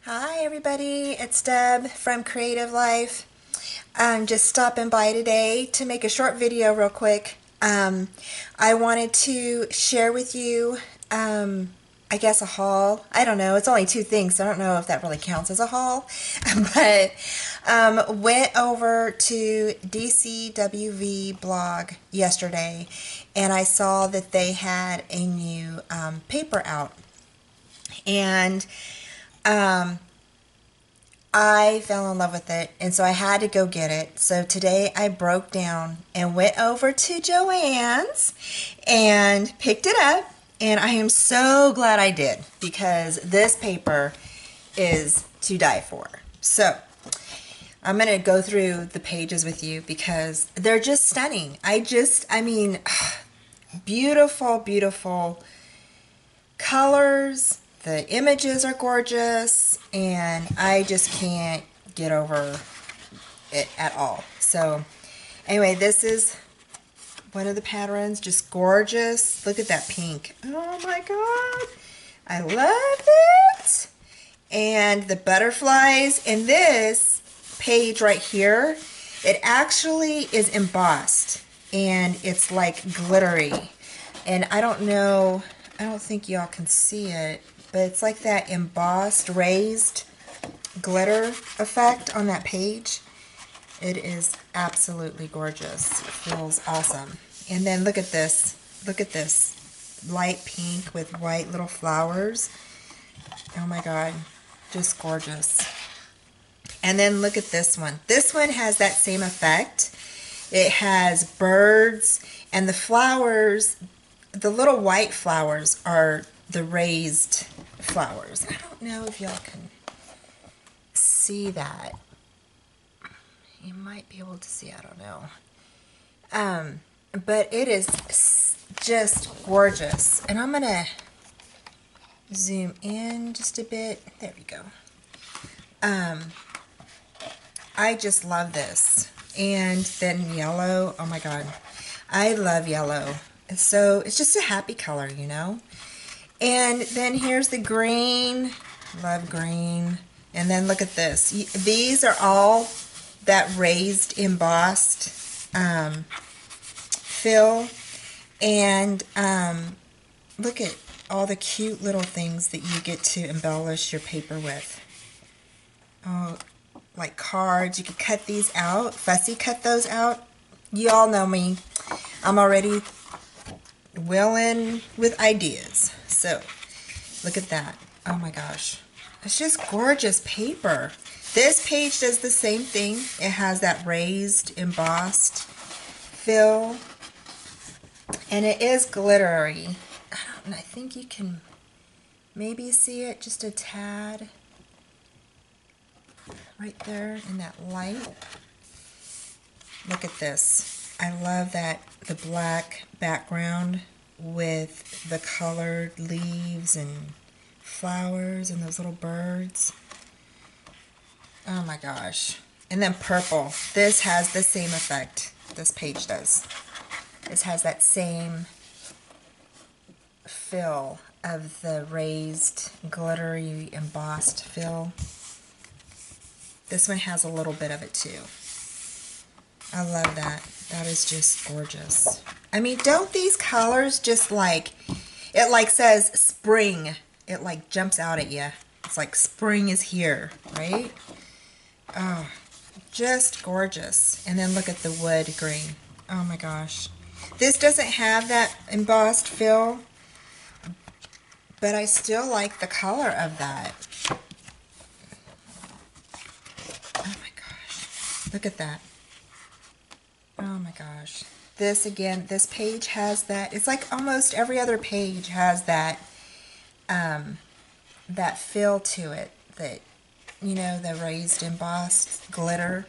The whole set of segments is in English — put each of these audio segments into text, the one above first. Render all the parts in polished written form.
Hi everybody, it's Deb from Creative Life. I'm just stopping by today to make a short video real quick. I wanted to share with you, I guess a haul. I don't know, it's only two things, so I don't know if that really counts as a haul. But went over to DCWV blog yesterday and I saw that they had a new paper out. And I fell in love with it, and so I had to go get it. So today I broke down and went over to Joann's and picked it up, and I am so glad I did because this paper is to die for. So I'm going to go through the pages with you because they're just stunning. I mean, beautiful, beautiful colors. The images are gorgeous, and I just can't get over it at all. So anyway, this is one of the patterns, just gorgeous. Look at that pink. Oh my god, I love it. And the butterflies, and this page right here, it actually is embossed and it's like glittery, and I don't know, I don't think y'all can see it, but it's like that embossed, raised glitter effect on that page. It is absolutely gorgeous. It feels awesome. And then look at this. Look at this. Light pink with white little flowers. Oh my god. Just gorgeous. And then look at this one. This one has that same effect. It has birds, and the flowers, the little white flowers are the raised flowers. I don't know if y'all can see that. You might be able to see, I don't know. But it is just gorgeous. And I'm going to zoom in just a bit. There we go. I just love this. And then yellow. Oh my god. I love yellow. So it's just a happy color, you know. And then here's the green. Love green. And then look at this. These are all that raised embossed fill. And look at all the cute little things that you get to embellish your paper with. Oh, like cards. You could cut these out. Fussy cut those out. You all know me. I'm already willing with ideas. So look at that. Oh my gosh. It's just gorgeous paper. This page does the same thing. It has that raised embossed fill. And it is glittery. I think you can maybe see it just a tad right there in that light. Look at this. I love that, the black background with the colored leaves and flowers and those little birds. Oh my gosh. And then purple. This has the same effect. This page does. This has that same fill of the raised, glittery, embossed fill. This one has a little bit of it too. I love that. That is just gorgeous. I mean, don't these colors just like, it like says spring. It like jumps out at you. It's like spring is here, right? Oh, just gorgeous. And then look at the wood green. Oh my gosh. This doesn't have that embossed fill, but I still like the color of that. Oh my gosh. Look at that. Oh my gosh. This again, this page has that. It's like almost every other page has that that feel to it, that, you know, the raised embossed glitter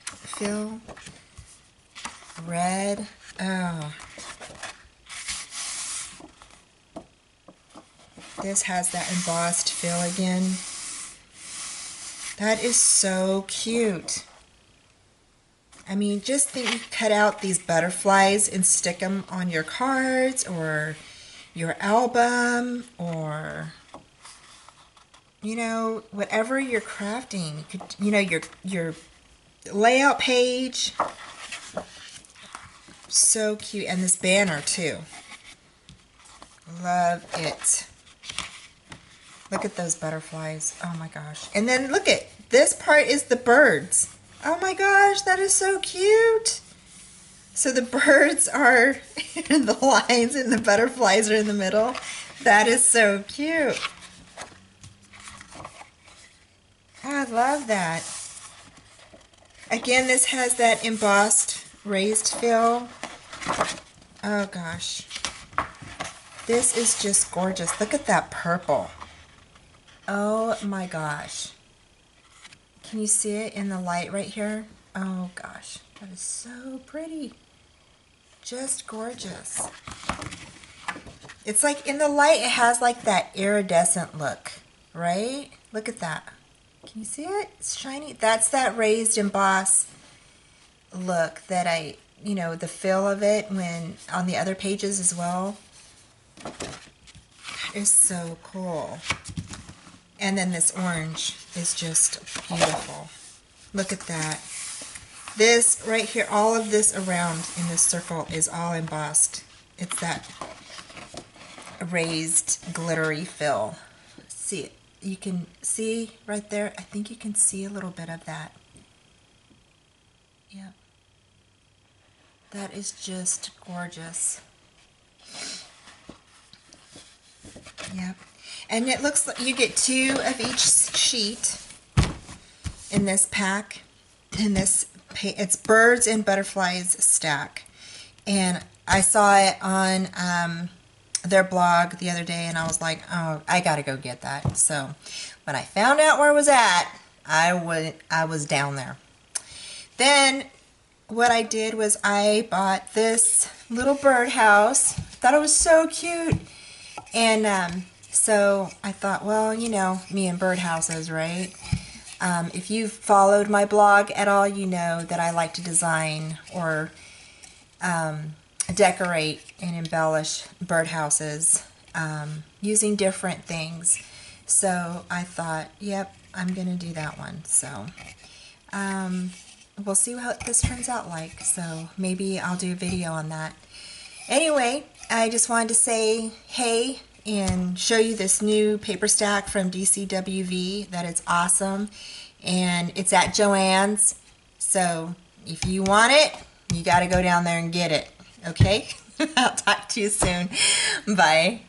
feel. Red. Oh. This has that embossed feel again. That is so cute. I mean, just think, you cut out these butterflies and stick them on your cards or your album, or you know, whatever you're crafting. You could, you know, your layout page. So cute. And this banner too. Love it. Look at those butterflies. Oh my gosh. And then look at this part is the birds. Oh my gosh, that is so cute. So the birds are in the lines and the butterflies are in the middle. That is so cute. Oh, I love that. Again, this has that embossed raised feel. Oh gosh. This is just gorgeous. Look at that purple. Oh my gosh. Can you see it in the light right here? Oh gosh, that is so pretty. Just gorgeous. It's like in the light, it has like that iridescent look, right? Look at that. Can you see it? It's shiny. That's that raised emboss look that I, you know, the feel of it when on the other pages as well. That is so cool. And then this orange is just beautiful. Look at that. This right here, all of this around in this circle is all embossed. It's that raised glittery fill. See it? You can see right there. I think you can see a little bit of that. Yep. That is just gorgeous. Yep. And it looks like you get 2 of each sheet in this pack. In this, it's birds and butterflies stack. And I saw it on their blog the other day, and I was like, oh, I gotta go get that. So when I found out where it was at, I was down there. Then what I did was I bought this little birdhouse. Thought it was so cute. And so I thought, well, you know, me and birdhouses, right? If you've followed my blog at all, you know that I like to design or decorate and embellish birdhouses using different things. So I thought, yep, I'm going to do that one. So we'll see how this turns out like. So maybe I'll do a video on that. Anyway, I just wanted to say hey and show you this new paper stack from DCWV that is awesome. And it's at Joann's. So if you want it, you got to go down there and get it. Okay? I'll talk to you soon. Bye.